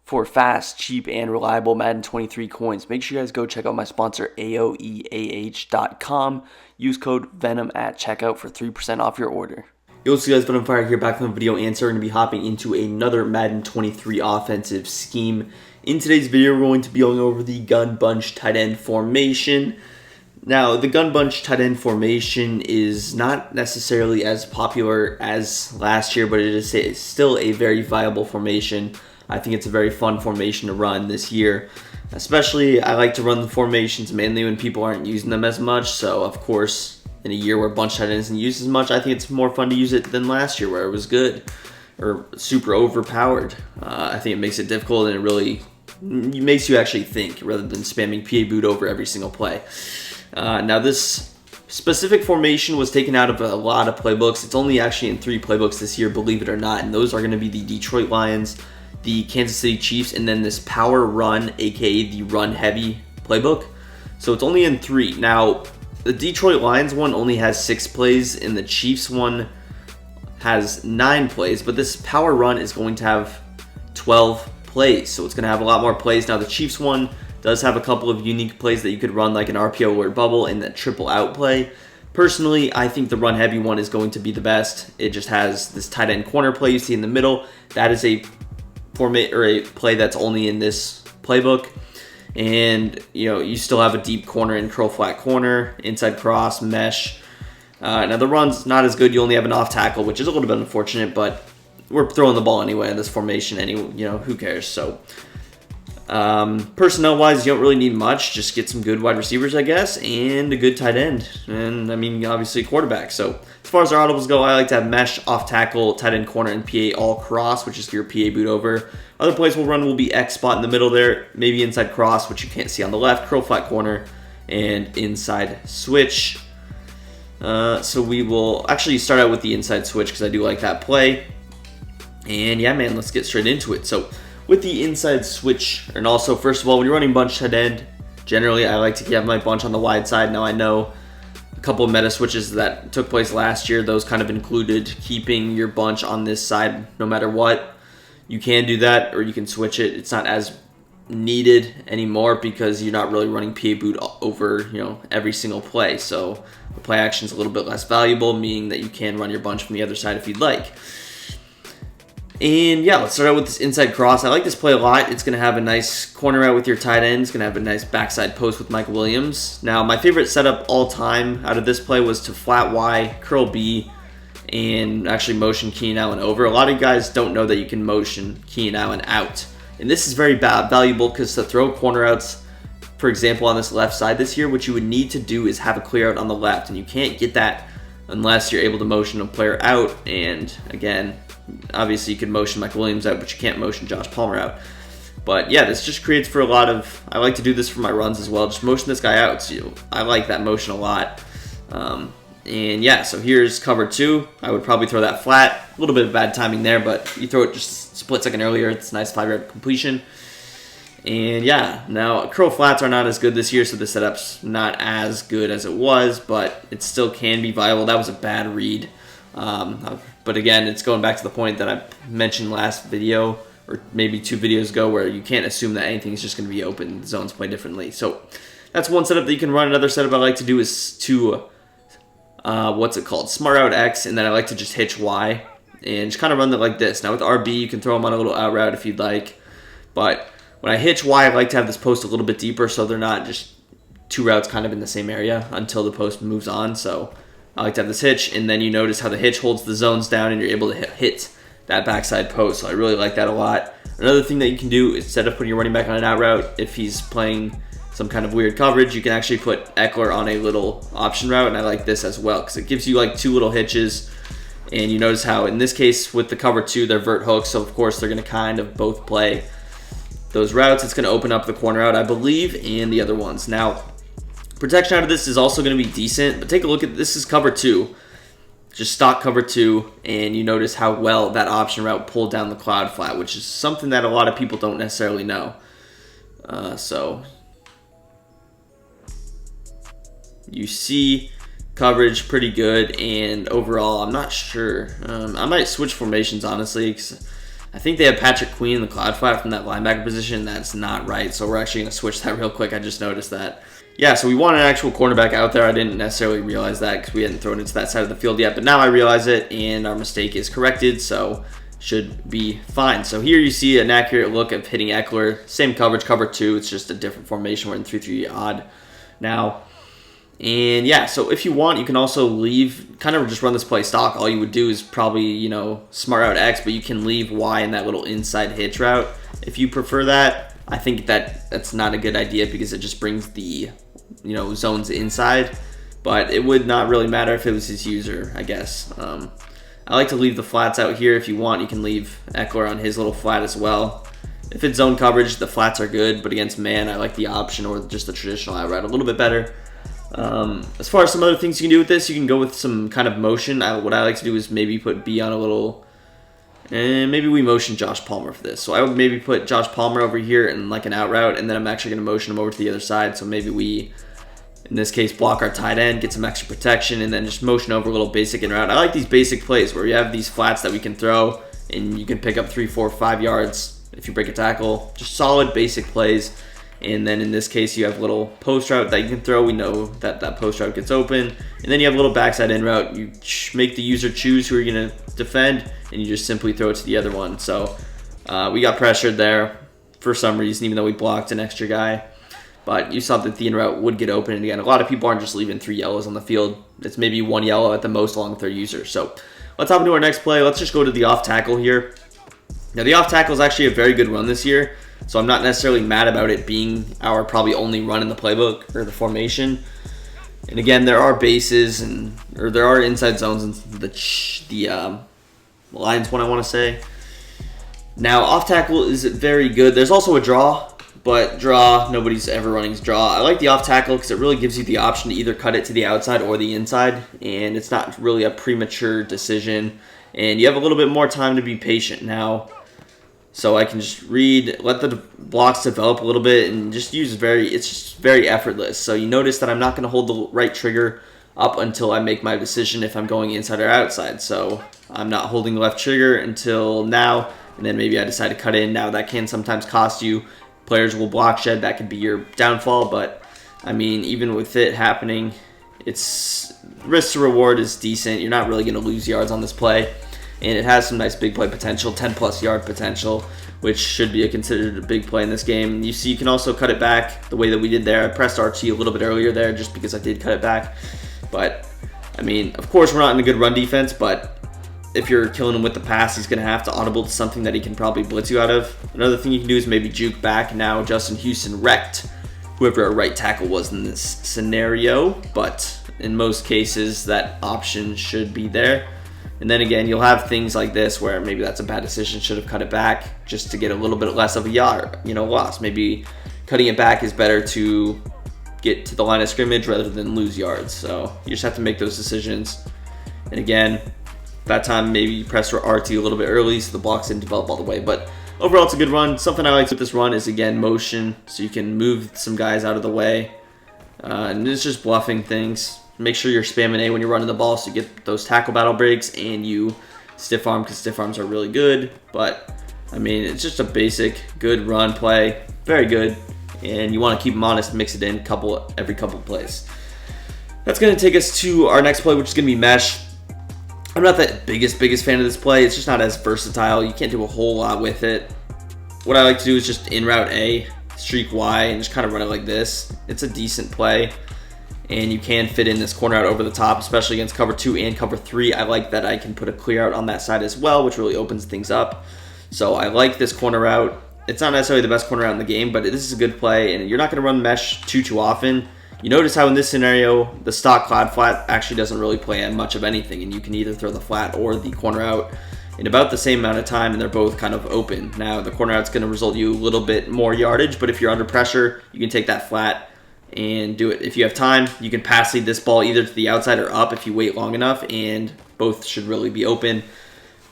For fast, cheap, and reliable Madden 23 coins, make sure you guys go check out my sponsor AOEAH.com. Use code VENM at checkout for 3% off your order. Yo, what's up guys, VENM Fire here, back from the video answer. We're going to be hopping into another Madden 23 offensive scheme. In today's video, we're going to be going over the gun bunch tight end formation. Now, the gun bunch tight end formation is not necessarily as popular as last year, but it is still a very viable formation. I think it's a very fun formation to run this year. Especially, I like to run the formations mainly when people aren't using them as much. So, of course, in a year where bunch tight end isn't used as much, I think it's more fun to use it than last year where it was good or super overpowered. I think it makes it difficult and it really makes you actually think rather than spamming PA boot over every single play. Now, this specific formation was taken out of a lot of playbooks. It's only actually in 3 playbooks this year, believe it or not, and those are going to be the Detroit Lions, the Kansas City Chiefs, and then this power run, aka the run heavy playbook. So it's only in 3. Now, the Detroit Lions one only has 6 plays, and the Chiefs one has 9 plays, but this power run is going to have 12 plays, so it's going to have a lot more plays. Now, the Chiefs one does have a couple of unique plays that you could run, like an RPO alert bubble and that triple out play. Personally, I think the run heavy one is going to be the best. It just has this tight end corner play you see in the middle. That is a play that's only in this playbook. And you still have a deep corner and curl flat corner, inside cross, mesh. Now the run's not as good. You only have an off tackle, which is a little bit unfortunate, but we're throwing the ball anyway in this formation. Who cares? So personnel wise, you don't really need much. Just get some good wide receivers, I guess, and a good tight end, and obviously a quarterback. So as far as our audibles go, I like to have mesh, off tackle, tight end corner, and PA all cross, which is your PA boot over. Other plays we'll run will be X spot in the middle there, maybe inside cross, which you can't see on the left, curl flat corner, and inside switch. So we will actually start out with the inside switch because I do like that play. And yeah, man, let's get straight into it. So with the inside switch, and also, first of all, when you're running bunch tight end, generally I like to have my bunch on the wide side. Now, I know a couple of meta switches that took place last year, those kind of included keeping your bunch on this side no matter what. You can do that, or you can switch it. It's not as needed anymore because you're not really running PA boot over every single play. So the play action is a little bit less valuable, meaning that you can run your bunch from the other side if you'd like. And yeah, let's start out with this inside cross. I like this play a lot. It's going to have a nice corner out with your tight end. It's going to have a nice backside post with Mike Williams. Now, my favorite setup all time out of this play was to flat Y, curl B, and actually motion Keenan Allen over. A lot of guys don't know that you can motion Keenan Allen out. And this is very valuable because to throw corner outs, for example, on this left side this year, what you would need to do is have a clear out on the left. And you can't get that unless you're able to motion a player out. And again, obviously you can motion Mike Williams out, but you can't motion Josh Palmer out. But yeah, this just creates for a lot of, I like to do this for my runs as well, just motion this guy out. So I like that motion a lot. And yeah, so here's cover 2. I would probably throw that flat. A little bit of bad timing there, but you throw it just a split second earlier. It's a nice 5-yard completion. And yeah, now curl flats are not as good this year, so the setup's not as good as it was, but it still can be viable. That was a bad read. But again, it's going back to the point that I mentioned last video, or maybe 2 videos ago, where you can't assume that anything is just going to be open. The zones play differently. So that's one setup that you can run. Another setup I like to do is to Smart out X, and then I like to just hitch Y and just kind of run it like this. Now with RB, you can throw them on a little out route if you'd like, but when I hitch Y, I like to have this post a little bit deeper so they're not just 2 routes kind of in the same area until the post moves on. So I like to have this hitch, and then you notice how the hitch holds the zones down and you're able to hit that backside post. So I really like that a lot. Another thing that you can do is instead of putting your running back on an out route, if he's playing some kind of weird coverage, you can actually put Eckler on a little option route, and I like this as well because it gives you like 2 little hitches. And you notice how in this case with the cover 2, they're vert hooks, so of course they're going to kind of both play those routes. It's going to open up the corner out, I believe, and the other ones. Now, protection out of this is also going to be decent, but take a look at this. Is cover 2, just stock cover 2, and you notice how well that option route pulled down the cloud flat, which is something that a lot of people don't necessarily know. So you see coverage pretty good, and overall I'm not sure. I might switch formations honestly because I think they have Patrick Queen in the cloud flat from that linebacker position. That's not right, so we're actually going to switch that real quick. I just noticed that. Yeah, so we want an actual cornerback out there. I didn't necessarily realize that because we hadn't thrown it to that side of the field yet, but now I realize it, and our mistake is corrected, so should be fine. So here you see an accurate look of hitting Eckler. Same coverage, cover 2. It's just a different formation. We're in 3-3 odd now. And yeah, so if you want, you can also leave, kind of just run this play stock. All you would do is probably, you know, smart out X, but you can leave Y in that little inside hitch route if you prefer that. I think that's not a good idea because it just brings the, you know, zones inside, but it would not really matter if it was his user, I guess. I like to leave the flats out here. If you want, you can leave Eckler on his little flat as well. If it's zone coverage, the flats are good, but against man, I like the option or just the traditional out route a little bit better. As far as some other things you can do with this, you can go with some kind of motion. What I like to do is maybe put B on a little, and maybe we motion Josh Palmer for this. So I would maybe put Josh Palmer over here in like an out route, and then I'm actually going to motion him over to the other side. So maybe we, in this case, block our tight end, get some extra protection, and then just motion over a little basic in route. I like these basic plays where we have these flats that we can throw, and you can pick up 3, 4, 5 yards if you break a tackle. Just solid basic plays. And then in this case, you have a little post route that you can throw. We know that that post route gets open. And then you have a little backside in route. You make the user choose who you're going to defend, and you just simply throw it to the other one. So we got pressured there for some reason, even though we blocked an extra guy. But you saw that the in route would get open. And again, a lot of people aren't just leaving 3 yellows on the field. It's maybe 1 yellow at the most along with their user. So let's hop into our next play. Let's just go to the off tackle here. Now, the off tackle is actually a very good run this year. So I'm not necessarily mad about it being our probably only run in the playbook or the formation. And again, there are bases or there are inside zones in the lines one, I want to say. Now, off tackle is very good. There's also a draw, but draw, nobody's ever running draw. I like the off tackle because it really gives you the option to either cut it to the outside or the inside, and it's not really a premature decision, and you have a little bit more time to be patient now. So I can just read, let the blocks develop a little bit, and just use it's just very effortless. So you notice that I'm not going to hold the right trigger up until I make my decision if I'm going inside or outside. So I'm not holding the left trigger until now, and then maybe I decide to cut in. Now that can sometimes cost you. Players will block shed, that could be your downfall, but I mean, even with it happening, it's risk to reward is decent. You're not really going to lose yards on this play. And it has some nice big play potential, 10+ yard potential, which should be considered a big play in this game. You see, you can also cut it back the way that we did there. I pressed RT a little bit earlier there just because I did cut it back. But, I mean, of course, we're not in a good run defense, but if you're killing him with the pass, he's going to have to audible to something that he can probably blitz you out of. Another thing you can do is maybe juke back. Now, Justin Houston wrecked whoever our right tackle was in this scenario, but in most cases, that option should be there. And then again, you'll have things like this where maybe that's a bad decision, should have cut it back just to get a little bit less of a yard, loss. Maybe cutting it back is better to get to the line of scrimmage rather than lose yards. So you just have to make those decisions. And again, that time maybe you press for RT a little bit early so the blocks didn't develop all the way. But overall, it's a good run. Something I like with this run is, again, motion. So you can move some guys out of the way. And it's just bluffing things. Make sure you're spamming A when you're running the ball so you get those tackle battle breaks and you stiff arm because stiff arms are really good. But, I mean, it's just a basic good run play. Very good. And you want to keep them honest and mix it in every couple plays. That's going to take us to our next play, which is going to be mesh. I'm not the biggest fan of this play. It's just not as versatile. You can't do a whole lot with it. What I like to do is just in route A, streak Y, and just kind of run it like this. It's a decent play. And you can fit in this corner out over the top, especially against cover 2 and cover 3. I like that I can put a clear out on that side as well, which really opens things up. So I like this corner out. It's not necessarily the best corner out in the game, but this is a good play, and you're not going to run mesh too often. You notice how in this scenario, the stock cloud flat actually doesn't really play much of anything, and you can either throw the flat or the corner out in about the same amount of time, and they're both kind of open. Now, the corner out's going to result you a little bit more yardage, but if you're under pressure, you can take that flat and do it. If you have time, you can pass lead this ball either to the outside or up if you wait long enough, and both should really be open.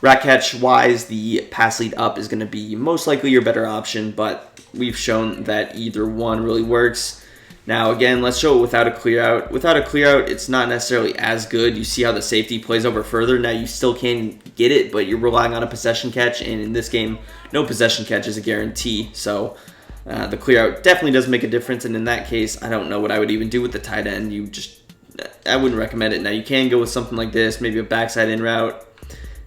Rat catch wise, the pass lead up is going to be most likely your better option, but we've shown that either one really works. Now, again, let's show it without a clear out. Without a clear out, it's not necessarily as good. You see how the safety plays over further. Now, you still can get it, but you're relying on a possession catch, and in this game, no possession catch is a guarantee. So, the clear out definitely does make a difference, and in that case, I don't know what I would even do with the tight end. I wouldn't recommend it. Now, you can go with something like this, maybe a backside in route,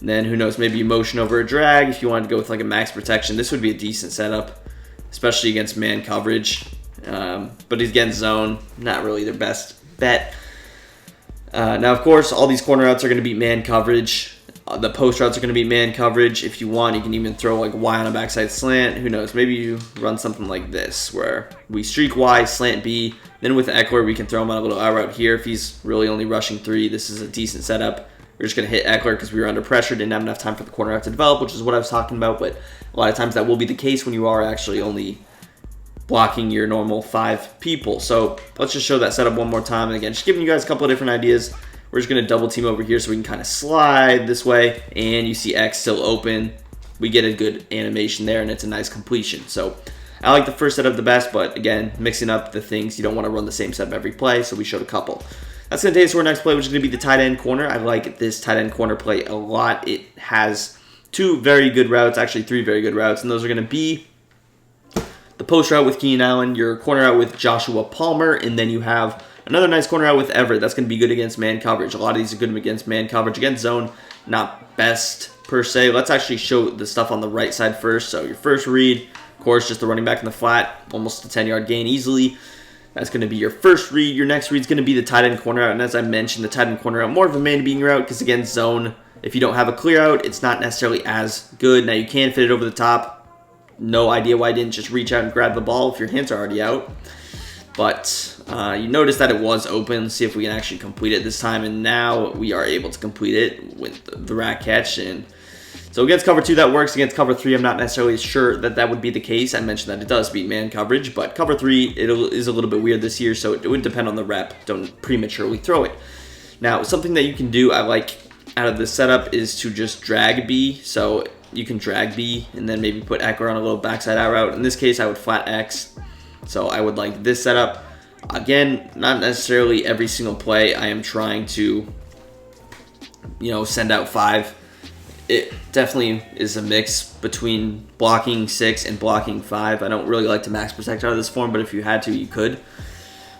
and then, who knows, maybe you motion over a drag if you wanted to go with like a max protection. This would be a decent setup, especially against man coverage. But against zone, not really their best bet. Now, of course, all these corner routes are going to be man coverage. The post routes are going to be man coverage. If you want, you can even throw like Y on a backside slant. Who knows? Maybe you run something like this, where we streak Y, slant B. Then with Eckler, we can throw him on a little out route here. If he's really only rushing 3, this is a decent setup. We're just going to hit Eckler because we were under pressure, didn't have enough time for the corner route to develop, which is what I was talking about. But a lot of times that will be the case when you are actually only blocking your normal 5 people. So let's just show that setup one more time. And again, just giving you guys a couple of different ideas. We're just going to double team over here so we can kind of slide this way. And you see X still open. We get a good animation there, and it's a nice completion. So I like the first setup the best, but again, mixing up the things. You don't want to run the same setup every play, so we showed a couple. That's going to take us to our next play, which is going to be the tight end corner. I like this tight end corner play a lot. It has 2 very good routes, actually 3 very good routes, and those are going to be the post route with Keenan Allen, your corner out with Joshua Palmer, and then you have another nice corner out with Everett. That's going to be good against man coverage. A lot of these are good against man coverage. Against zone, not best per se. Let's actually show the stuff on the right side first. So your first read, of course, just the running back in the flat, almost a 10-yard gain easily. That's going to be your first read. Your next read is going to be the tight end corner out, and as I mentioned, the tight end corner out, more of a man-being route, because against zone, if you don't have a clear out, it's not necessarily as good. Now, you can fit it over the top. No idea why I didn't just reach out and grab the ball if your hands are already out. But you notice that it was open. Let's see if we can actually complete it this time. And now we are able to complete it with the rack catch. And so against cover 2, that works. Against cover 3, I'm not necessarily sure that that would be the case. I mentioned that it does beat man coverage. But cover 3, it is a little bit weird this year. So it would depend on the rep. Don't prematurely throw it. Now, something that you can do, I like out of this setup, is to just drag B. So you can drag B and then maybe put Eckler on a little backside out route. In this case, I would flat X. So I would like this setup. Again, not necessarily every single play I am trying to, send out 5. It definitely is a mix between blocking 6 and blocking 5. I don't really like to max protect out of this form, but if you had to, you could.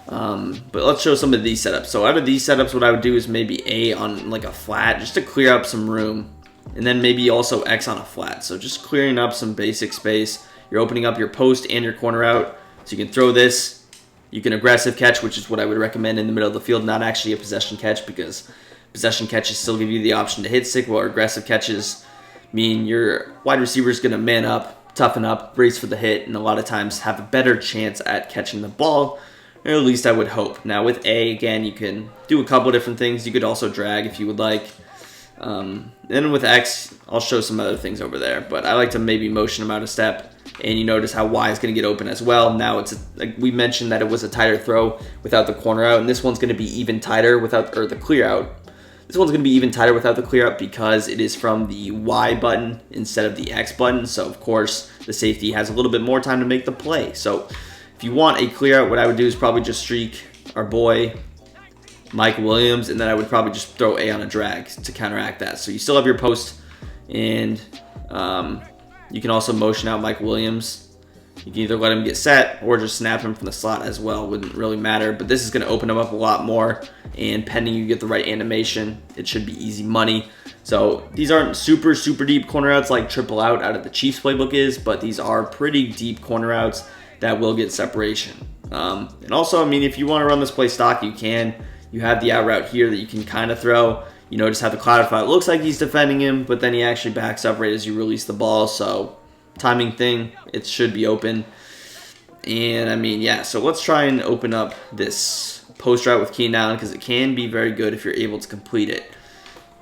But let's show some of these setups. So out of these setups, what I would do is maybe A on like a flat, just to clear up some room. And then maybe also X on a flat. So just clearing up some basic space. You're opening up your post and your corner out. So you can throw this. You can aggressive catch, which is what I would recommend in the middle of the field. Not actually a possession catch, because possession catches still give you the option to hit stick, while aggressive catches mean your wide receiver is going to man up, toughen up, brace for the hit, and a lot of times have a better chance at catching the ball. Or at least I would hope. Now with A, again, you can do a couple different things. You could also drag if you would like. Then with X, I'll show some other things over there, but I like to maybe motion them out a step, and you notice how Y is going to get open as well. Now like we mentioned that it was a tighter throw without the corner out, and this one's going to be even tighter without, or the clear out. This one's going to be even tighter without the clear out because it is from the Y button instead of the X button. So of course the safety has a little bit more time to make the play. So if you want a clear out, what I would do is probably just streak our boy Mike Williams, and then I would probably just throw A on a drag to counteract that. So you still have your post, and you can also motion out Mike Williams. You can either let him get set or just snap him from the slot as well. Wouldn't really matter, but this is going to open him up a lot more, and pending you get the right animation, it should be easy money. So these aren't super deep corner outs like triple out of the Chiefs playbook is, but these are pretty deep corner outs that will get separation. And also, I mean, if you want to run this play stock, you can. You have the out route here that you can kind of throw. You notice how the cloud file looks like he's defending him, but then he actually backs up right as you release the ball. So timing thing, it should be open. And I mean, yeah, so let's try and open up this post route with Keenan Allen, because it can be very good if you're able to complete it.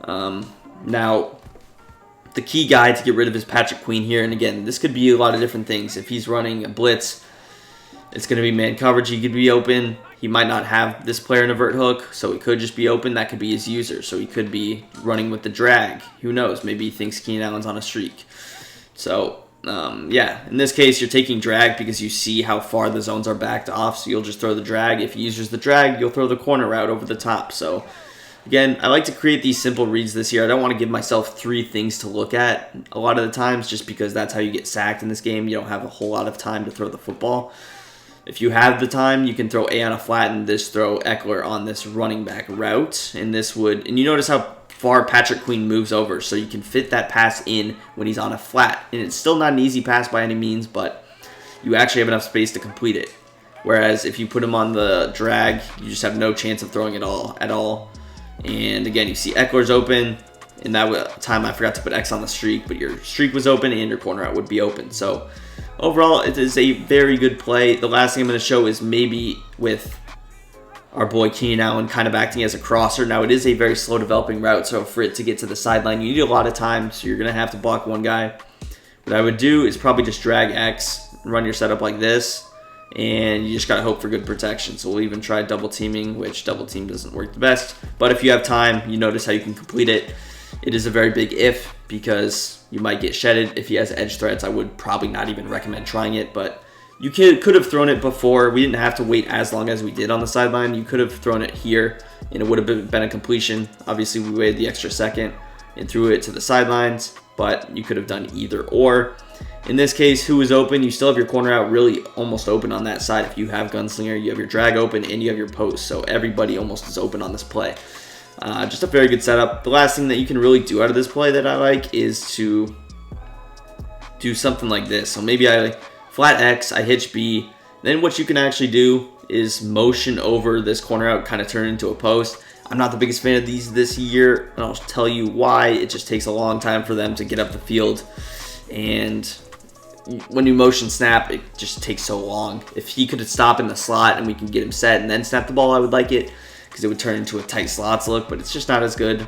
Now, the key guy to get rid of is Patrick Queen here. And again, this could be a lot of different things. If he's running a blitz, it's going to be man coverage. He could be open. He might not have this player in a vert hook, so he could just be open. That could be his user. So he could be running with the drag. Who knows? Maybe he thinks Keenan Allen's on a streak. So yeah, in this case, you're taking drag because you see how far the zones are backed off, so you'll just throw the drag. If he uses the drag, you'll throw the corner route over the top. So, again, I like to create these simple reads this year. I don't want to give myself 3 things to look at a lot of the times just because that's how you get sacked in this game. You don't have a whole lot of time to throw the football. If you have the time, you can throw A on a flat and this throw Eckler on this running back route. And this would, and you notice how far Patrick Queen moves over, so you can fit that pass in when he's on a flat. And it's still not an easy pass by any means, but you actually have enough space to complete it. Whereas if you put him on the drag, you just have no chance of throwing it at all. And again, you see Eckler's open. In that time, I forgot to put X on the streak, but your streak was open and your corner out would be open. So overall, it is a very good play. The last thing I'm going to show is maybe with our boy Keenan Allen kind of acting as a crosser. Now, it is a very slow developing route, so for it to get to the sideline, you need a lot of time, so you're going to have to block one guy. What I would do is probably just drag X, run your setup like this, and you just got to hope for good protection. So we'll even try double teaming, which double team doesn't work the best. But if you have time, you notice how you can complete it. It is a very big if because you might get shedded. If he has edge threats, I would probably not even recommend trying it, but you could have thrown it before. We didn't have to wait as long as we did on the sideline. You could have thrown it here, and it would have been a completion. Obviously, we waited the extra second and threw it to the sidelines, but you could have done either or. In this case, who is open? You still have your corner out really almost open on that side. If you have Gunslinger, you have your drag open, and you have your post, so everybody almost is open on this play. Just a very good setup. The last thing that you can really do out of this play that I like is to do something like this. So maybe I flat X, I hitch B. Then what you can actually do is motion over this corner out, kind of turn it into a post. I'm not the biggest fan of these this year, and I'll tell you why. It just takes a long time for them to get up the field. And when you motion snap, it just takes so long. If he could stop in the slot and we can get him set and then snap the ball, I would like it because it would turn into a tight slots look, but it's just not as good.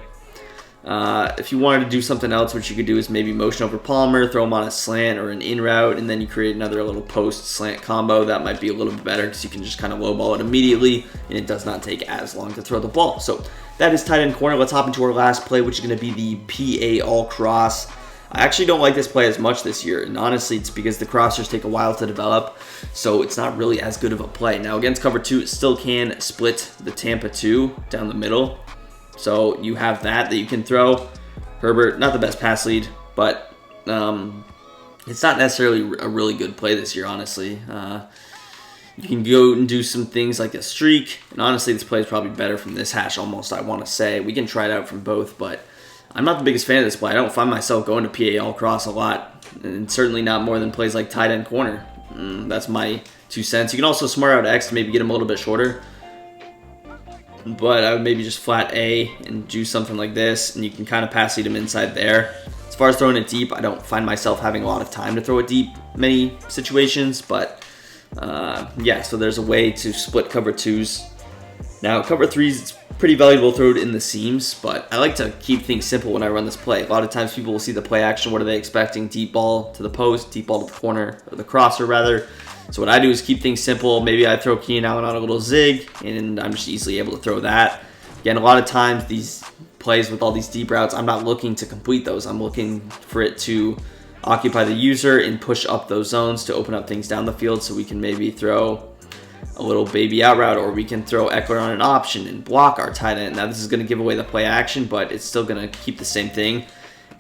If you wanted to do something else, what you could do is maybe motion over Palmer, throw him on a slant or an in route, and then you create another little post slant combo. That might be a little bit better because you can just kind of low ball it immediately, and it does not take as long to throw the ball. So that is tight end corner. Let's hop into our last play, which is going to be the PA all cross. I actually don't like this play as much this year, and honestly, it's because the crossers take a while to develop, so it's not really as good of a play. Now, against cover 2, it still can split the Tampa 2 down the middle. So you have that you can throw. Herbert, not the best pass lead, but it's not necessarily a really good play this year, honestly. You can go and do some things like a streak, and honestly, this play is probably better from this hash almost, I want to say. We can try it out from both, but I'm not the biggest fan of this play. I don't find myself going to PA all cross a lot, and certainly not more than plays like tight end corner. That's my 2 cents. You can also smart out X to maybe get him a little bit shorter. But I would maybe just flat A and do something like this, and you can kind of pass lead him inside there. As far as throwing it deep, I don't find myself having a lot of time to throw it deep many situations, but yeah, so there's a way to split cover 2s. Now, cover 3s, it's pretty valuable to throw it in the seams, but I like to keep things simple when I run this play. A lot of times people will see the play action. What are they expecting? Deep ball to the post, deep ball to the corner, or the crosser rather. So what I do is keep things simple. Maybe I throw Keenan Allen on a little zig, and I'm just easily able to throw that. Again, a lot of times these plays with all these deep routes, I'm not looking to complete those. I'm looking for it to occupy the user and push up those zones to open up things down the field, so we can maybe throw a little baby out route, or we can throw Eckler on an option and block our tight end. Now, this is going to give away the play action, but it's still going to keep the same thing.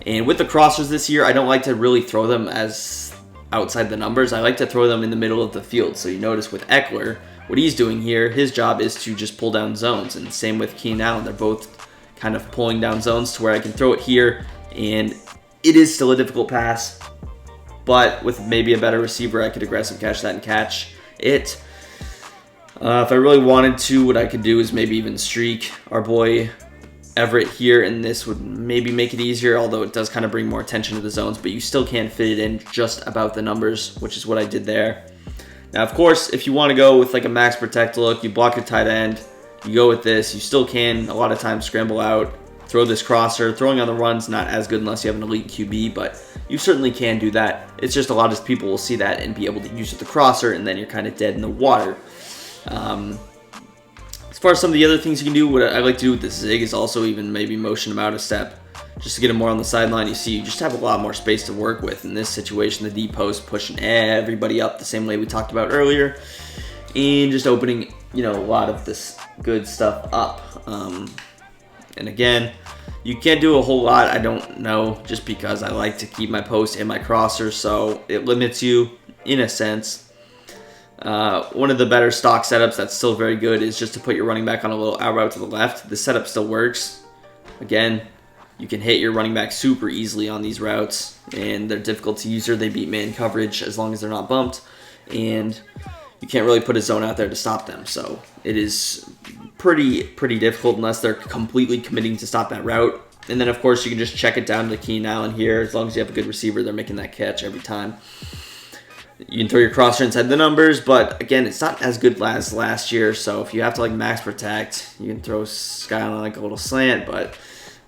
And with the crossers this year, I don't like to really throw them as outside the numbers. I like to throw them in the middle of the field. So you notice with Eckler, what he's doing here, his job is to just pull down zones. And same with Keenan Allen. They're both kind of pulling down zones to where I can throw it here. And it is still a difficult pass, but with maybe a better receiver, I could aggressive catch that and catch it. If I really wanted to, what I could do is maybe even streak our boy Everett here, and this would maybe make it easier, although it does kind of bring more attention to the zones, but you still can't fit it in just about the numbers, which is what I did there. Now, of course, if you want to go with like a max protect look, you block your tight end, you go with this, you still can a lot of times scramble out, throw this crosser. Throwing on the run's not as good unless you have an elite QB, but you certainly can do that. It's just a lot of people will see that and be able to use the crosser, and then you're kind of dead in the water. As far as some of the other things you can do, what I like to do with the zig is also even maybe motion them out a step. just to get him more on the sideline. You see, you just have a lot more space to work with. In this situation, the deep post pushing everybody up the same way we talked about earlier, and just opening, you know, a lot of this good stuff up. And again, you can't do a whole lot, I don't know, just because I like to keep my post and my crosser, so it limits you in a sense. One of the better stock setups that's still very good is just to put your running back on a little out route to the left. This setup still works. Again, you can hit your running back super easily on these routes, and they're difficult to use. They beat man coverage as long as they're not bumped, and you can't really put a zone out there to stop them. So it is pretty difficult unless they're completely committing to stop that route. And then, of course, you can just check it down to Keenan Allen here. As long as you have a good receiver, they're making that catch every time. You can throw your crosser inside the numbers, but again, it's not as good as last year. So if you have to like max protect, you can throw Sky on like a little slant, but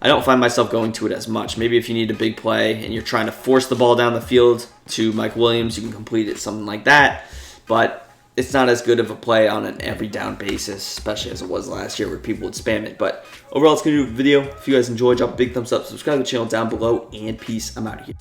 I don't find myself going to it as much. Maybe if you need a big play and you're trying to force the ball down the field to Mike Williams, you can complete it, something like that. But it's not as good of a play on an every down basis, especially as it was last year where people would spam it. But overall, it's going to do a video. If you guys enjoyed, drop a big thumbs up, subscribe to the channel down below, and peace. I'm out of here.